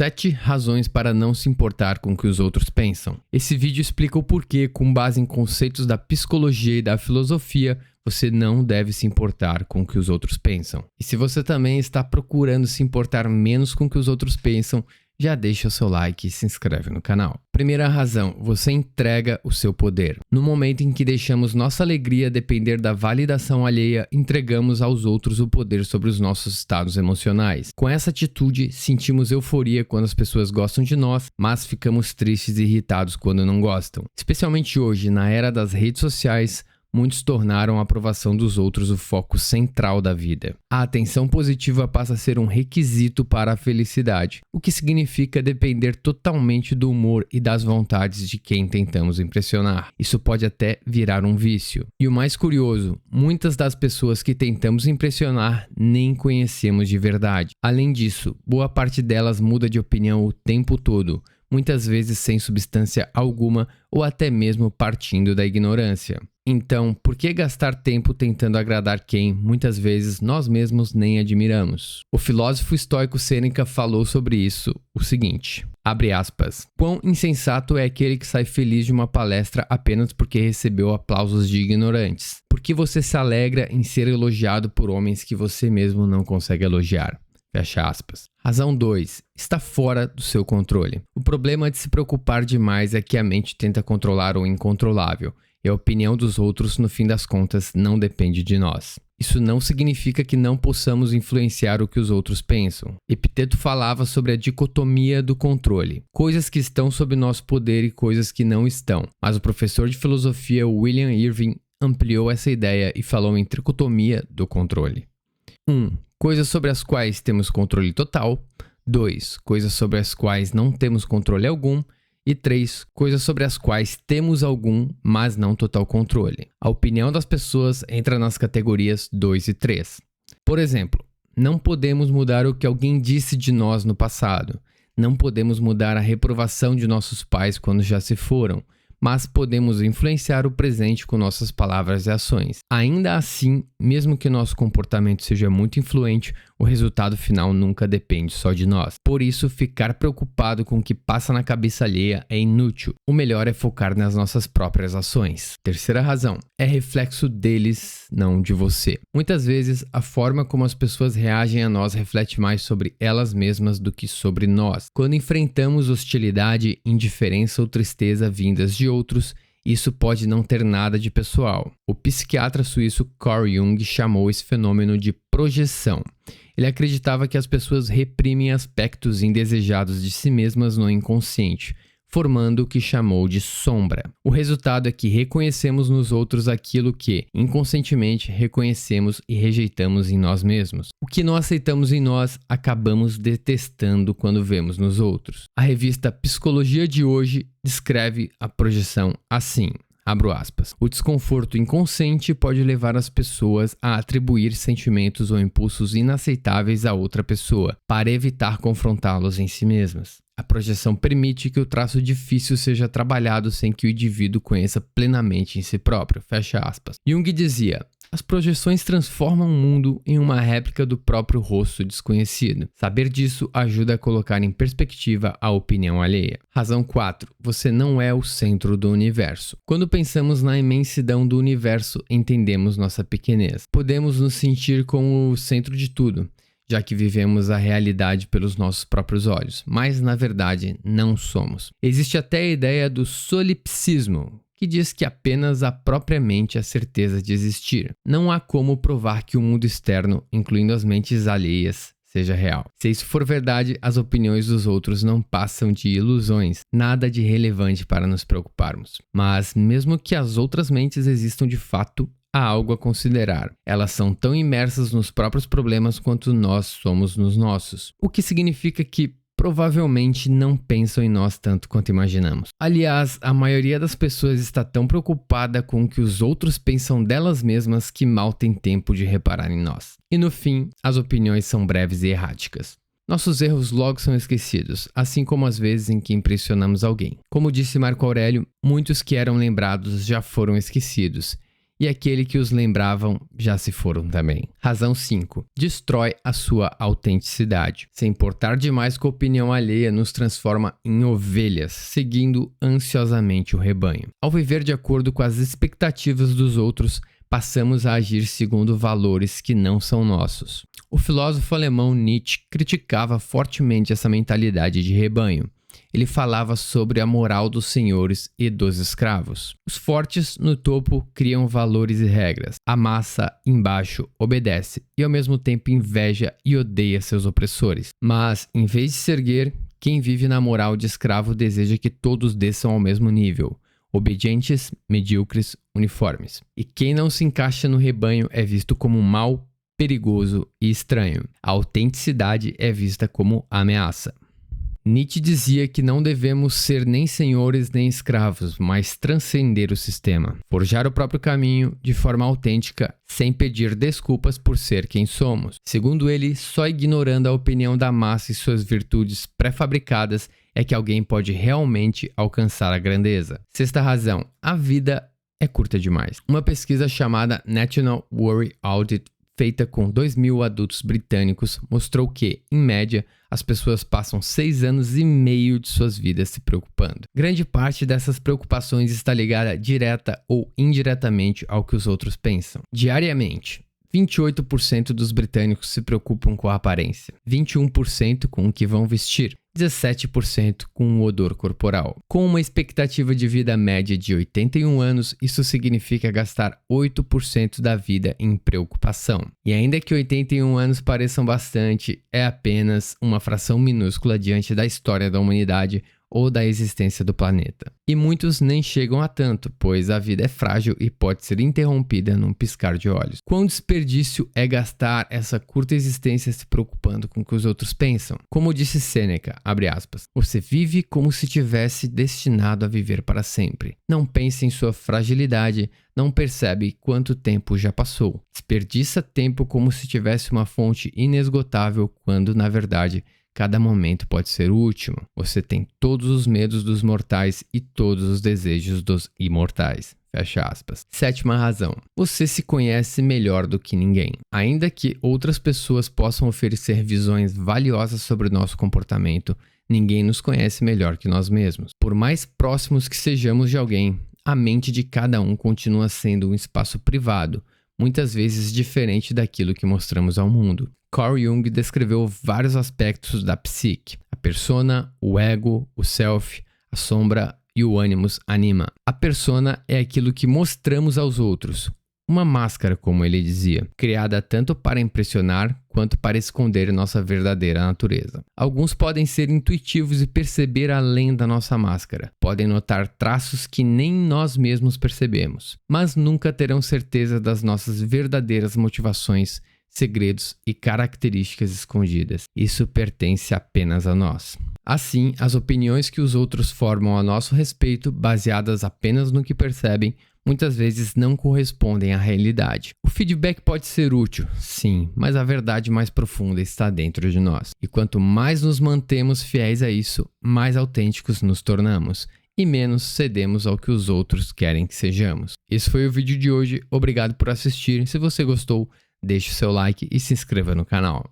7 razões para não se importar com o que os outros pensam. Esse vídeo explica o porquê, com base em conceitos da psicologia e da filosofia, você não deve se importar com o que os outros pensam. E se você também está procurando se importar menos com o que os outros pensam, já deixa o seu like e se inscreve no canal. Primeira razão, você entrega o seu poder. No momento em que deixamos nossa alegria depender da validação alheia, entregamos aos outros o poder sobre os nossos estados emocionais. Com essa atitude, sentimos euforia quando as pessoas gostam de nós, mas ficamos tristes e irritados quando não gostam. Especialmente hoje, na era das redes sociais, muitos tornaram a aprovação dos outros o foco central da vida. A atenção positiva passa a ser um requisito para a felicidade, o que significa depender totalmente do humor e das vontades de quem tentamos impressionar. Isso pode até virar um vício. E o mais curioso, muitas das pessoas que tentamos impressionar nem conhecemos de verdade. Além disso, boa parte delas muda de opinião o tempo todo, muitas vezes sem substância alguma ou até mesmo partindo da ignorância. Então, por que gastar tempo tentando agradar quem, muitas vezes, nós mesmos nem admiramos? O filósofo estoico Sêneca falou sobre isso o seguinte, abre aspas, quão insensato é aquele que sai feliz de uma palestra apenas porque recebeu aplausos de ignorantes? Por que você se alegra em ser elogiado por homens que você mesmo não consegue elogiar? Fecha aspas. Razão 2. Está fora do seu controle. O problema de se preocupar demais é que a mente tenta controlar o incontrolável, e a opinião dos outros, no fim das contas, não depende de nós. Isso não significa que não possamos influenciar o que os outros pensam. Epiteto falava sobre a dicotomia do controle, coisas que estão sob nosso poder e coisas que não estão, mas o professor de filosofia William Irving ampliou essa ideia e falou em tricotomia do controle. 1. Coisas sobre as quais temos controle total. 2. Coisas sobre as quais não temos controle algum. E 3. Coisas sobre as quais temos algum, mas não total controle. A opinião das pessoas entra nas categorias 2 e 3. Por exemplo, não podemos mudar o que alguém disse de nós no passado. Não podemos mudar a reprovação de nossos pais quando já se foram. Mas podemos influenciar o presente com nossas palavras e ações. Ainda assim, mesmo que nosso comportamento seja muito influente, o resultado final nunca depende só de nós. Por isso, ficar preocupado com o que passa na cabeça alheia é inútil. O melhor é focar nas nossas próprias ações. Terceira razão, é reflexo deles, não de você. Muitas vezes, a forma como as pessoas reagem a nós reflete mais sobre elas mesmas do que sobre nós. Quando enfrentamos hostilidade, indiferença ou tristeza vindas de outros, isso pode não ter nada de pessoal. O psiquiatra suíço Carl Jung chamou esse fenômeno de projeção. Ele acreditava que as pessoas reprimem aspectos indesejados de si mesmas no inconsciente, formando o que chamou de sombra. O resultado é que reconhecemos nos outros aquilo que, inconscientemente, reconhecemos e rejeitamos em nós mesmos. O que não aceitamos em nós, acabamos detestando quando vemos nos outros. A revista Psicologia de Hoje descreve a projeção assim. Abro aspas. O desconforto inconsciente pode levar as pessoas a atribuir sentimentos ou impulsos inaceitáveis a outra pessoa, para evitar confrontá-los em si mesmas. A projeção permite que o traço difícil seja trabalhado sem que o indivíduo conheça plenamente em si próprio. Fecha aspas. Jung dizia, as projeções transformam o mundo em uma réplica do próprio rosto desconhecido. Saber disso ajuda a colocar em perspectiva a opinião alheia. Razão 4. Você não é o centro do universo. Quando pensamos na imensidão do universo, entendemos nossa pequenez. Podemos nos sentir como o centro de tudo, já que vivemos a realidade pelos nossos próprios olhos, mas na verdade não somos. Existe até a ideia do solipsismo, que diz que apenas há propriamente a certeza de existir. Não há como provar que o mundo externo, incluindo as mentes alheias, seja real. Se isso for verdade, as opiniões dos outros não passam de ilusões, nada de relevante para nos preocuparmos. Mas mesmo que as outras mentes existam de fato, há algo a considerar. Elas são tão imersas nos próprios problemas quanto nós somos nos nossos. O que significa que provavelmente não pensam em nós tanto quanto imaginamos. Aliás, a maioria das pessoas está tão preocupada com o que os outros pensam delas mesmas que mal tem tempo de reparar em nós. E no fim, as opiniões são breves e erráticas. Nossos erros logo são esquecidos, assim como as vezes em que impressionamos alguém. Como disse Marco Aurélio, muitos que eram lembrados já foram esquecidos, e aquele que os lembravam já se foram também. Razão 5. Destrói a sua autenticidade. Se importar demais com a opinião alheia nos transforma em ovelhas, seguindo ansiosamente o rebanho. Ao viver de acordo com as expectativas dos outros, passamos a agir segundo valores que não são nossos. O filósofo alemão Nietzsche criticava fortemente essa mentalidade de rebanho. Ele falava sobre a moral dos senhores e dos escravos. Os fortes no topo criam valores e regras. A massa embaixo obedece e ao mesmo tempo inveja e odeia seus opressores. Mas, em vez de se erguer, quem vive na moral de escravo deseja que todos desçam ao mesmo nível. Obedientes, medíocres, uniformes. E quem não se encaixa no rebanho é visto como mau, perigoso e estranho. A autenticidade é vista como ameaça. Nietzsche dizia que não devemos ser nem senhores nem escravos, mas transcender o sistema. Forjar o próprio caminho de forma autêntica, sem pedir desculpas por ser quem somos. Segundo ele, só ignorando a opinião da massa e suas virtudes pré-fabricadas é que alguém pode realmente alcançar a grandeza. Sexta razão, a vida é curta demais. Uma pesquisa chamada National Worry Audit, feita com 2.000 adultos britânicos, mostrou que, em média, as pessoas passam 6 anos e meio de suas vidas se preocupando. Grande parte dessas preocupações está ligada direta ou indiretamente ao que os outros pensam. Diariamente, 28% dos britânicos se preocupam com a aparência, 21% com o que vão vestir, 17% com o odor corporal. Com uma expectativa de vida média de 81 anos, isso significa gastar 8% da vida em preocupação. E ainda que 81 anos pareçam bastante, é apenas uma fração minúscula diante da história da humanidade ou da existência do planeta. E muitos nem chegam a tanto, pois a vida é frágil e pode ser interrompida num piscar de olhos. Quão desperdício é gastar essa curta existência se preocupando com o que os outros pensam? Como disse Sêneca, abre aspas, você vive como se tivesse destinado a viver para sempre. Não pense em sua fragilidade, não percebe quanto tempo já passou. Desperdiça tempo como se tivesse uma fonte inesgotável, quando, na verdade, cada momento pode ser o último. Você tem todos os medos dos mortais e todos os desejos dos imortais. Fecha aspas. Sétima razão. Você se conhece melhor do que ninguém. Ainda que outras pessoas possam oferecer visões valiosas sobre o nosso comportamento, ninguém nos conhece melhor que nós mesmos. Por mais próximos que sejamos de alguém, a mente de cada um continua sendo um espaço privado, muitas vezes diferente daquilo que mostramos ao mundo. Carl Jung descreveu vários aspectos da psique: a persona, o ego, o self, a sombra e o animus anima. A persona é aquilo que mostramos aos outros, uma máscara, como ele dizia, criada tanto para impressionar quanto para esconder nossa verdadeira natureza. Alguns podem ser intuitivos e perceber além da nossa máscara. Podem notar traços que nem nós mesmos percebemos, mas nunca terão certeza das nossas verdadeiras motivações, segredos e características escondidas. Isso pertence apenas a nós. Assim, as opiniões que os outros formam a nosso respeito, baseadas apenas no que percebem, muitas vezes não correspondem à realidade. O feedback pode ser útil, sim, mas a verdade mais profunda está dentro de nós. E quanto mais nos mantemos fiéis a isso, mais autênticos nos tornamos e menos cedemos ao que os outros querem que sejamos. Esse foi o vídeo de hoje. Obrigado por assistir. Se você gostou, deixe seu like e se inscreva no canal.